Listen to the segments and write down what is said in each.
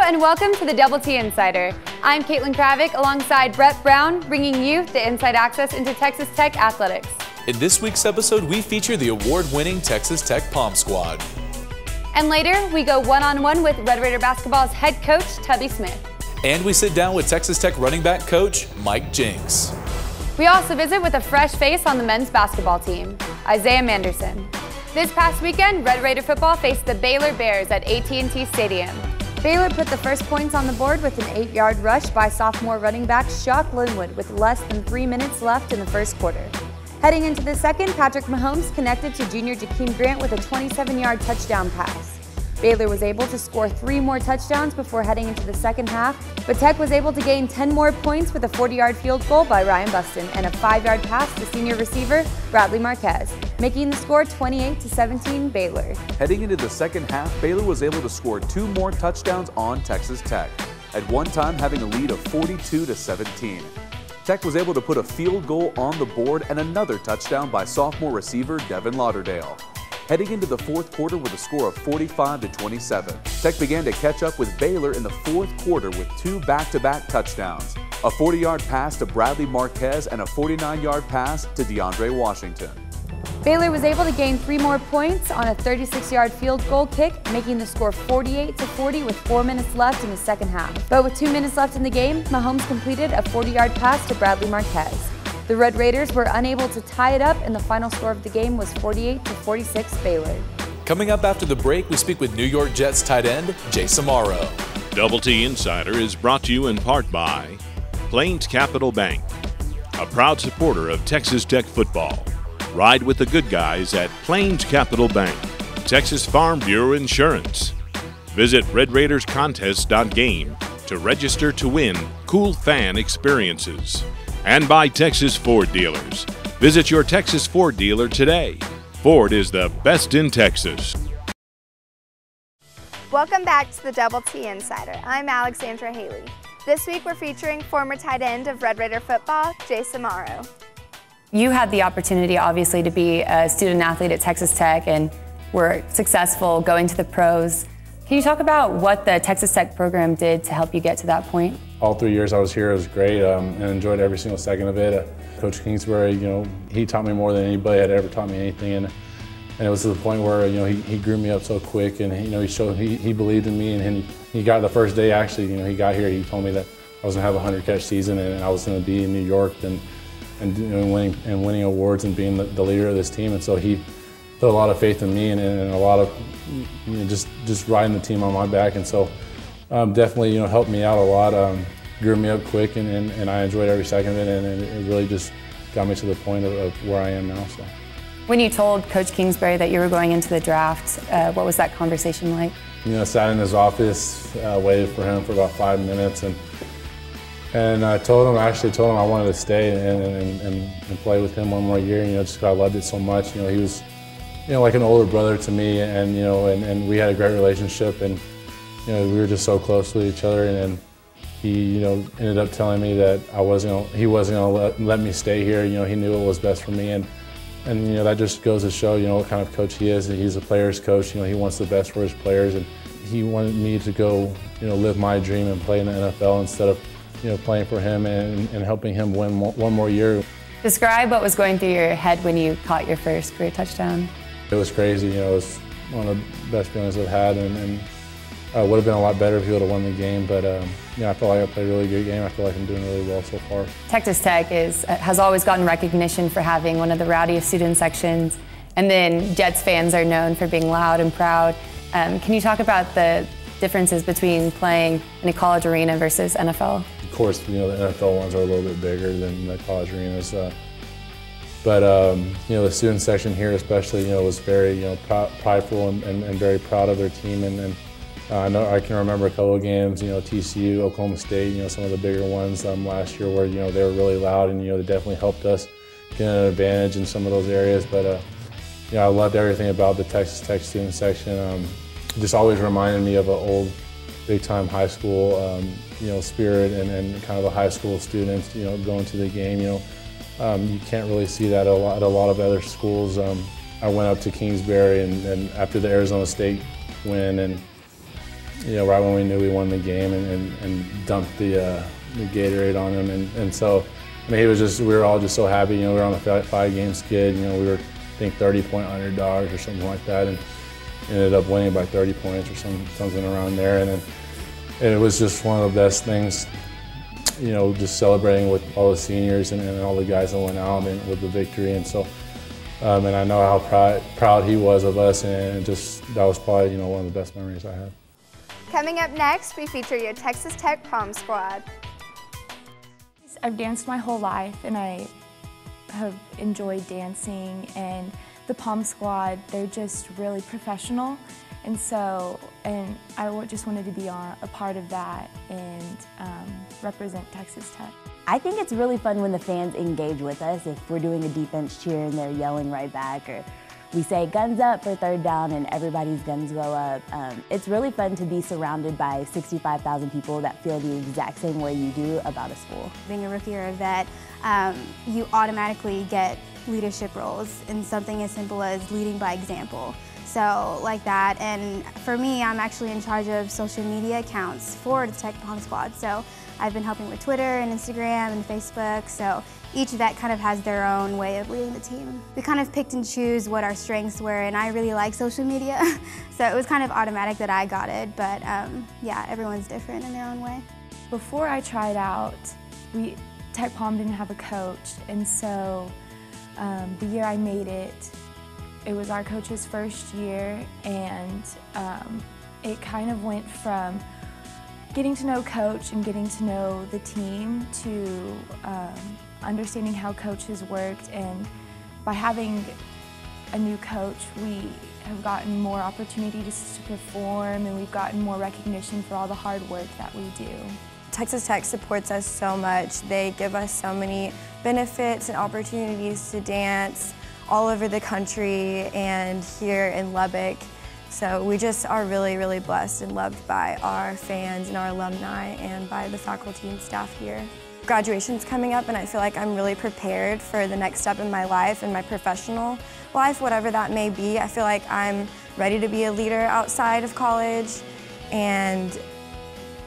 and welcome to the Double T Insider. I'm Caitlin Kravick alongside Brett Brown, bringing you the inside access into Texas Tech athletics. In this week's episode, we feature the award-winning Texas Tech POM Squad. And later, we go one-on-one with Red Raider basketball's head coach, Tubby Smith. And we sit down with Texas Tech running back coach, Jinks. We also visit with a fresh face on the men's basketball team, Isaiah Manderson. This past weekend, Red Raider football faced the Baylor Bears at AT&T Stadium. Baylor put the first points on the board with an 8-yard rush by sophomore running back Shock Linwood with less than 3 minutes left in the first quarter. Heading into the second, Patrick Mahomes connected to junior Jakeem Grant with a 27-yard touchdown pass. Baylor was able to score 3 more touchdowns before heading into the second half, but Tech was able to gain 10 more points with a 40-yard field goal by Ryan Buston and a 5-yard pass to senior receiver Bradley Marquez, making the score 28-17 Baylor. Heading into the second half, Baylor was able to score 2 more touchdowns on Texas Tech, at one time having a lead of 42-17. Tech was able to put a field goal on the board and another touchdown by sophomore receiver Devin Lauderdale. Heading into the fourth quarter with a score of 45-27. Tech began to catch up with Baylor in the fourth quarter with 2 back-to-back touchdowns, a 40-yard pass to Bradley Marquez and a 49-yard pass to DeAndre Washington. Baylor was able to gain 3 more points on a 36-yard field goal kick, making the score 48-40 with 4 minutes left in the second half. But with 2 minutes left in the game, Mahomes completed a 40-yard pass to Bradley Marquez. The Red Raiders were unable to tie it up, and the final score of the game was 48-46 Baylor. Coming up after the break, we speak with New York Jets tight end Jace Amaro. Double T Insider is brought to you in part by Plains Capital Bank, a proud supporter of Texas Tech football. Ride with the good guys at Plains Capital Bank. Texas Farm Bureau Insurance. Visit RedRaidersContest.game to register to win cool fan experiences. And by Texas Ford Dealers. Visit your Texas Ford dealer today. Ford is the best in Texas. Welcome back to the Double T Insider. I'm Alexandra Haley. This week we're featuring former tight end of Red Raider football, Jace Amaro. You had the opportunity, obviously, to be a student athlete at Texas Tech and were successful going to the pros. Can you talk about what the Texas Tech program did to help you get to that point? All 3 years I was here, it was great, and enjoyed every single second of it. Coach Kingsbury, he taught me more than anybody had ever taught me anything, and it was to the point where he grew me up so quick, and he believed in me, and he got the first day actually. He got here, he told me that I was gonna have a 100-catch season, and I was gonna be in New York and winning awards and being the leader of this team, and so he put a lot of faith in me and a lot of just riding the team on my back, and so definitely helped me out a lot, grew me up quick, and I enjoyed every second of it, and it really just got me to the point of where I am now. So, when you told Coach Kingsbury that you were going into the draft, what was that conversation like? Sat in his office, waited for him for about 5 minutes, and I told him I wanted to stay and play with him one more year. Just because I loved it so much. He was like an older brother to me, and we had a great relationship, and we were just so close with each other, and he ended up telling me that he wasn't gonna let me stay here. He knew what was best for me, and that just goes to show what kind of coach he is. He's a player's coach. He wants the best for his players, and he wanted me to go live my dream and play in the NFL instead of playing for him and helping him win one more year. Describe what was going through your head when you caught your first career touchdown. It was crazy. It was one of the best feelings I've had, and would have been a lot better if he would have won the game, but I feel like I played a really good game. I feel like I'm doing really well so far. Texas Tech has always gotten recognition for having one of the rowdiest student sections, and then Jets fans are known for being loud and proud. Can you talk about the differences between playing in a college arena versus NFL? Of course, the NFL ones are a little bit bigger than the college arenas, but the student section here especially, was very prideful and very proud of their team, and I can remember a couple of games, TCU, Oklahoma State, some of the bigger ones last year where they were really loud, and they definitely helped us get an advantage in some of those areas. But I loved everything about the Texas Tech student section. Just always reminded me of an old big-time high school spirit and kind of a high school student going to the game. You can't really see that at a lot of other schools. I went up to Kingsbury and after the Arizona State win, and right when we knew we won the game, and dumped the Gatorade on him, and so I mean, we were all just so happy. We were on a 5-game skid. We were, I think, 30-point underdogs or something like that, and ended up winning by 30 points or something around there, and it was just one of the best things. Just celebrating with all the seniors and all the guys that went out and with the victory, and so. And I know how proud he was of us, and that was probably one of the best memories I have. Coming up next, we feature your Texas Tech POM Squad. I've danced my whole life, and I have enjoyed dancing, and the POM Squad, they're just really professional, and I just wanted to be a part of that and represent Texas Tech. I think it's really fun when the fans engage with us. If we're doing a defense cheer and they're yelling right back, or we say guns up for 3rd down and everybody's guns go up. It's really fun to be surrounded by 65,000 people that feel the exact same way you do about a school. Being a rookie or a vet, you automatically get leadership roles in something as simple as leading by example. So like that, and for me, I'm actually in charge of social media accounts for the Tech POM Squad. So I've been helping with Twitter and Instagram and Facebook, so each vet kind of has their own way of leading the team. We kind of picked and choose what our strengths were, and I really like social media, so it was kind of automatic that I got it, but yeah, everyone's different in their own way. Before I tried out, Tech POM didn't have a coach, and so the year I made it was our coach's first year, and it kind of went from getting to know coach and getting to know the team to understanding how coaches worked, and by having a new coach, we have gotten more opportunities to perform, and we've gotten more recognition for all the hard work that we do. Texas Tech supports us so much. They give us so many benefits and opportunities to dance all over the country and here in Lubbock. So we just are really, really blessed and loved by our fans and our alumni and by the faculty and staff here. Graduation's coming up, and I feel like I'm really prepared for the next step in my life and my professional life, whatever that may be. I feel like I'm ready to be a leader outside of college, and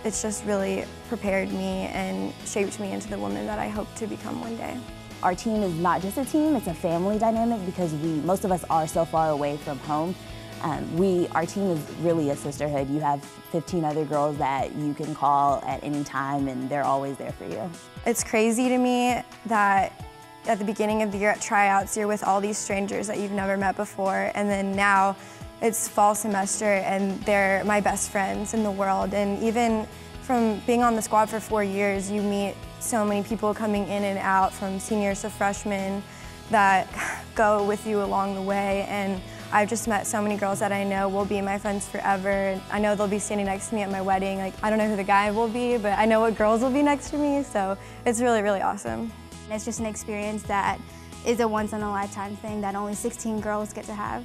it's just really prepared me and shaped me into the woman that I hope to become one day. Our team is not just a team, it's a family dynamic because most of us are so far away from home. Our team is really a sisterhood. You have 15 other girls that you can call at any time, and they're always there for you. It's crazy to me that at the beginning of the year at tryouts, you're with all these strangers that you've never met before, and then now it's fall semester and they're my best friends in the world. And even from being on the squad for 4 years, you meet so many people coming in and out, from seniors to freshmen, that go with you along the way. And I've just met so many girls that I know will be my friends forever. I know they'll be standing next to me at my wedding. Like, I don't know who the guy will be, but I know what girls will be next to me, so it's really, really awesome. It's just an experience that is a once-in-a-lifetime thing that only 16 girls get to have.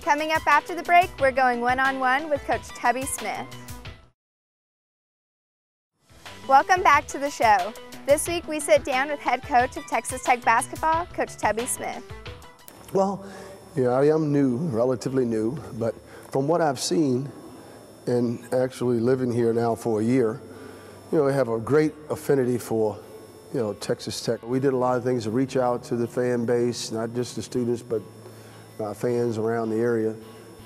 Coming up after the break, we're going one-on-one with Coach Tubby Smith. Welcome back to the show. This week we sit down with head coach of Texas Tech basketball, Coach Tubby Smith. Well, I am new, relatively new, but from what I've seen and actually living here now for a year, I have a great affinity for, Texas Tech. We did a lot of things to reach out to the fan base, not just the students, but fans around the area,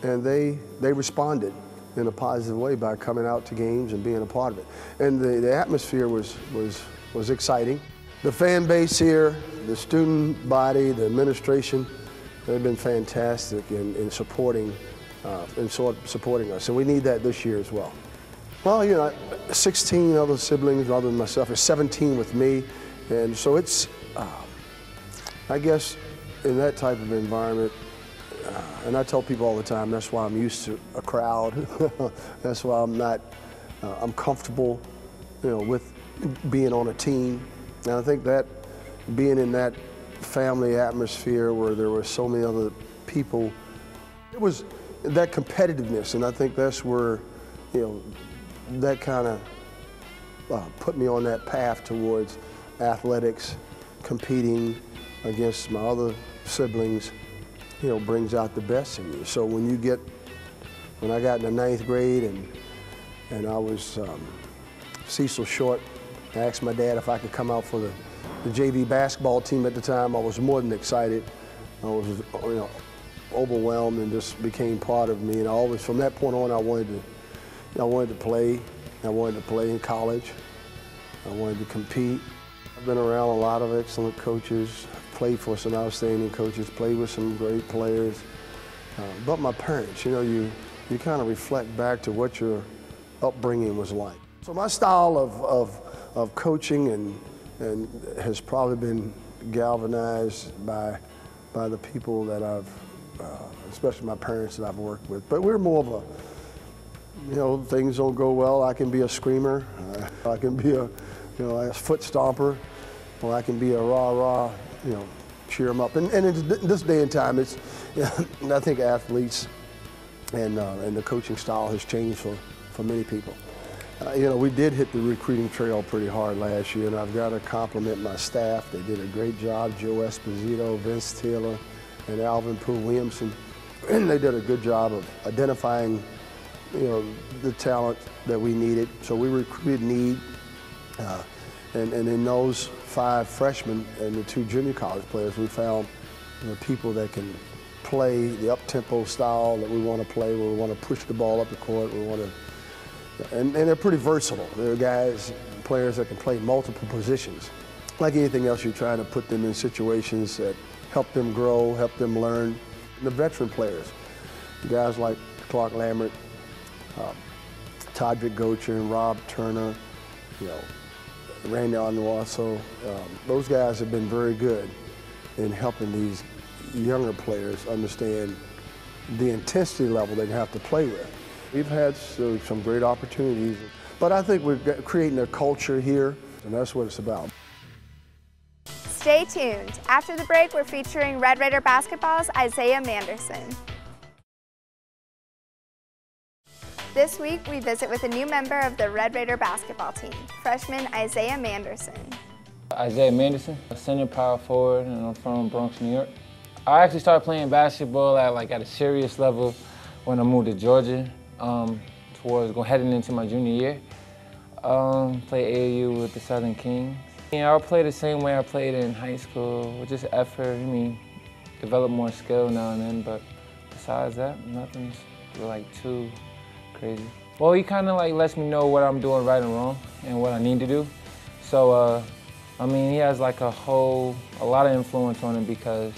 and they responded in a positive way by coming out to games and being a part of it. And the atmosphere was exciting. The fan base here, the student body, the administration, they've been fantastic in supporting us, and we need that this year as well. Well, 16 other siblings other than myself, there's 17 with me, and so it's, I guess, in that type of environment, and I tell people all the time, that's why I'm used to a crowd. That's why I'm comfortable, with being on a team. And I think that being in that family atmosphere where there were so many other people, it was that competitiveness, and I think that's where, that kind of put me on that path towards athletics, competing against my other siblings, brings out the best in you. So when you get when I got in the 9th grade and I was Cecil short, I asked my dad if I could come out for the JV basketball team at the time. I was more than excited. I was, overwhelmed and just became part of me. And I always, from that point on, I wanted to play. I wanted to play in college. I wanted to compete. I've been around a lot of excellent coaches, played for some outstanding coaches, played with some great players. But my parents, you kind of reflect back to what your upbringing was like. So my style of coaching and has probably been galvanized by the people that I've, especially my parents that I've worked with. But we're more of a, things don't go well, I can be a screamer, I can be a foot stomper, or I can be a rah-rah, cheer them up. And in this day and time, it's, I think athletes and the coaching style has changed for many people. We did hit the recruiting trail pretty hard last year, and I've got to compliment my staff. They did a great job. Joe Esposito, Vince Taylor, and Alvin Poole Williamson. And they did a good job of identifying, the talent that we needed. So we recruited need, and in those 5 freshmen and the 2 junior college players, we found people that can play the up-tempo style that we want to play, where we want to push the ball up the court, we want to. And they're pretty versatile. They're guys, players that can play multiple positions. Like anything else, you're trying to put them in situations that help them grow, help them learn. And the veteran players, guys like Clark Lambert, Todrick Gocher, and Rob Turner, Randy Onwaso. Those guys have been very good in helping these younger players understand the intensity level they have to play with. We've had some great opportunities, but I think we're creating a culture here, and that's what it's about. Stay tuned. After the break, we're featuring Red Raider basketball's Isaiah Manderson. This week, we visit with a new member of the Red Raider basketball team, freshman Isaiah Manderson. Isaiah Manderson, a senior power forward, and I'm from Bronx, New York. I actually started playing basketball at a serious level when I moved to Georgia. Heading into my junior year. Played AAU with the Southern Kings. I play the same way I played in high school, with just effort. Develop more skill now and then, but besides that, nothing's too crazy. Well, he kind of lets me know what I'm doing right and wrong and what I need to do. So, he has a lot of influence on it because,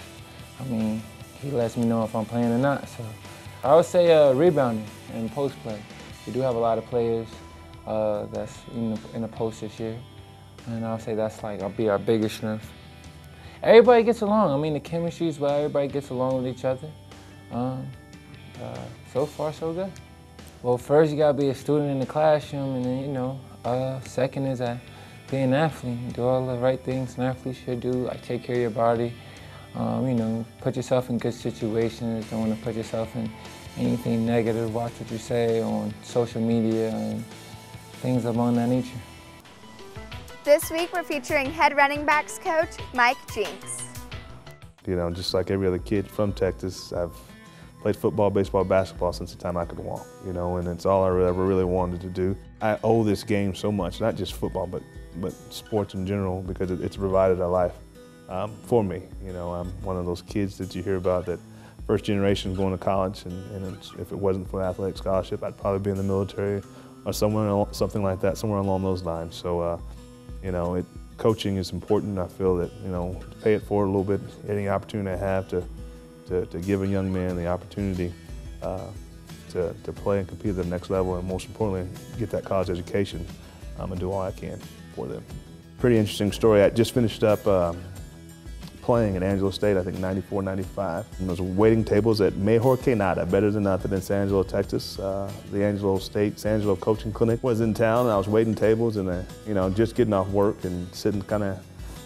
he lets me know if I'm playing or not. So, I would say rebounding and post play. We do have a lot of players that's in the post this year, and I'll say that's I'll be our biggest strength. Everybody gets along. The chemistry is where everybody gets along with each other. So far, so good. Well, first you gotta be a student in the classroom, and then second is be an athlete. Do all the right things an athlete should do. Take care of your body. Put yourself in good situations. Don't want to put yourself in anything negative. Watch what you say on social media and things along that nature. This week, we're featuring head running backs coach Mike Jinks. Just like every other kid from Texas, I've played football, baseball, basketball since the time I could walk, and it's all I ever really wanted to do. I owe this game so much, not just football, but sports in general, because it's provided a life. For me, I'm one of those kids that you hear about that first generation going to college, and if it wasn't for an athletic scholarship, I'd probably be in the military or something like that, somewhere along those lines. So, coaching is important. I feel that, to pay it forward a little bit, any opportunity I have to give a young man the opportunity to play and compete at the next level, and most importantly, get that college education, and do all I can for them. Pretty interesting story. I just finished up playing at Angelo State, I think 94, 95. And there was waiting tables at Mejor que Nada, better than nothing in San Angelo, Texas. The Angelo State, San Angelo coaching clinic was in town, and I was waiting tables and, just getting off work and sitting kind of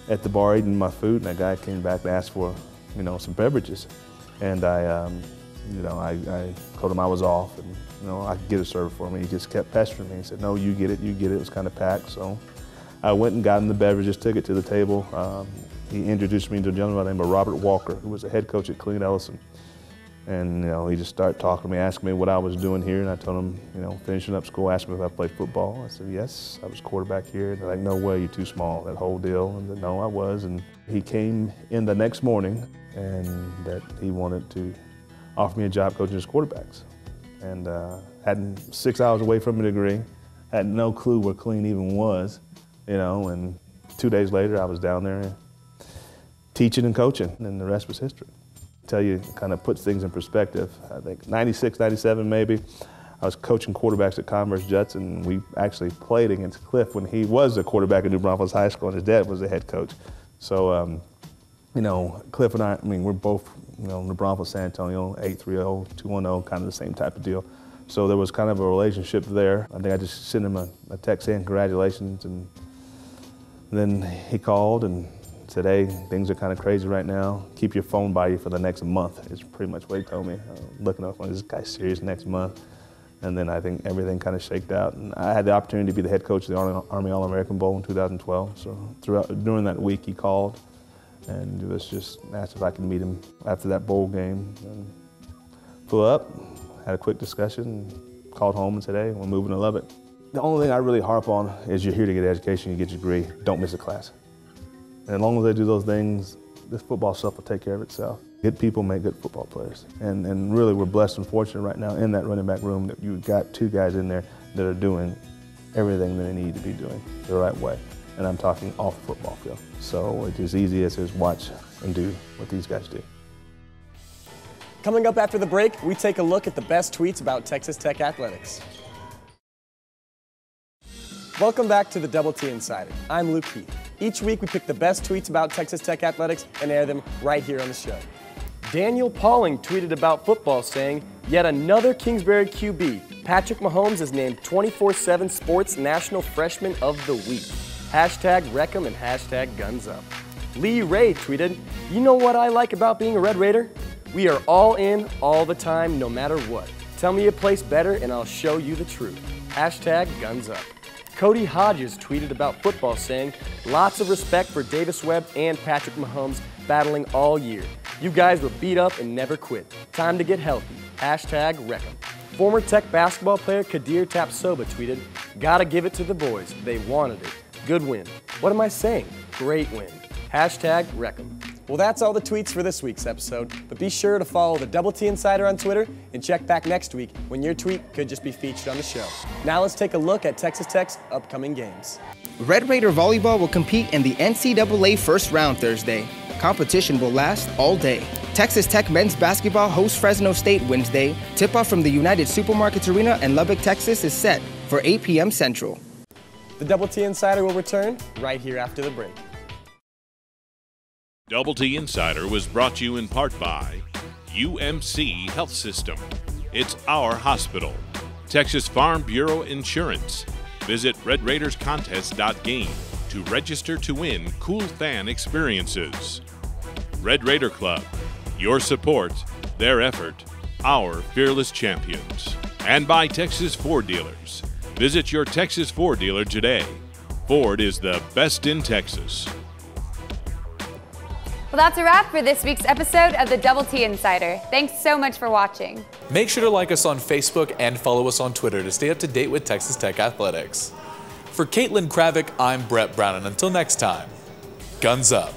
at the bar eating my food, and a guy came back and asked for, some beverages. And I told him I was off and, I could get a server for me. He just kept pestering me. He said, no, you get it, you get it. It was kind of packed, so I went and got him the beverages, took it to the table. He introduced me to a gentleman by the name of Robert Walker, who was a head coach at Killeen Ellison. And, you know, he just started talking to me, asking me what I was doing here, and I told him, you know, finishing up school, asked me if I played football. I said, yes, I was quarterback here. They're like, no way, you're too small, that whole deal. And I said, no, I was. And he came in the next morning, and that he wanted to offer me a job coaching his quarterbacks. And had 6 hours away from a degree, had no clue where clean even was, you know, and 2 days later I was down there teaching and coaching, and the rest was history. Tell you, kind of puts things in perspective. I think 96, 97 maybe, I was coaching quarterbacks at Converse Jets, and we actually played against Cliff when he was a quarterback at New Braunfels High School, and his dad was the head coach. So, you know, Cliff and I mean, we're both, you know, New Braunfels, San Antonio, 830, 210, kind of the same type of deal. So there was kind of a relationship there. I think I just sent him a text saying congratulations, and then he called and said, hey, things are kind of crazy right now. Keep your phone by you for the next month, is pretty much what he told me. Looking up on this guy's serious next month. And then I think everything kind of shaked out. And I had the opportunity to be the head coach of the Army All-American Bowl in 2012. So during that week, he called and it was just asked if I could meet him after that bowl game. And flew up, had a quick discussion, called home and said, hey, we're moving to Lubbock. The only thing I really harp on is you're here to get an education, you get your degree, don't miss a class. And as long as they do those things, this football stuff will take care of itself. Good people make good football players. And really, we're blessed and fortunate right now in that running back room that you've got two guys in there that are doing everything they need to be doing the right way. And I'm talking off the football field. So it's as easy as is watch and do what these guys do. Coming up after the break, we take a look at the best tweets about Texas Tech athletics. Welcome back to the Double T Insider. I'm Luke Heath. Each week we pick the best tweets about Texas Tech athletics and air them right here on the show. Daniel Pauling tweeted about football saying, yet another Kingsbury QB. Patrick Mahomes is named 24/7 Sports National Freshman of the Week. Hashtag Wreckham and hashtag Guns Up. Lee Ray tweeted, you know what I like about being a Red Raider? We are all in all the time, no matter what. Tell me a place better and I'll show you the truth. Hashtag Guns Up. Cody Hodges tweeted about football saying, lots of respect for Davis Webb and Patrick Mahomes battling all year. You guys were beat up and never quit. Time to get healthy. Hashtag Wreckham. Former Tech basketball player Kadir Tapsoba tweeted, gotta give it to the boys. They wanted it. Good win. What am I saying? Great win. Hashtag Wreckham. Well, that's all the tweets for this week's episode, but be sure to follow the Double T Insider on Twitter and check back next week when your tweet could just be featured on the show. Now let's take a look at Texas Tech's upcoming games. Red Raider Volleyball will compete in the NCAA First Round Thursday. Competition will last all day. Texas Tech men's basketball hosts Fresno State Wednesday. Tip-off from the United Supermarkets Arena in Lubbock, Texas is set for 8 p.m. Central. The Double T Insider will return right here after the break. Double T Insider was brought to you in part by UMC Health System. It's our hospital. Texas Farm Bureau Insurance. Visit RedRaidersContest.game to register to win cool fan experiences. Red Raider Club. Your support, their effort, our fearless champions. And by Texas Ford Dealers. Visit your Texas Ford dealer today. Ford is the best in Texas. Well, that's a wrap for this week's episode of the Double T Insider. Thanks so much for watching. Make sure to like us on Facebook and follow us on Twitter to stay up to date with Texas Tech athletics. For Caitlin Kravick, I'm Brett Brown, and until next time, guns up.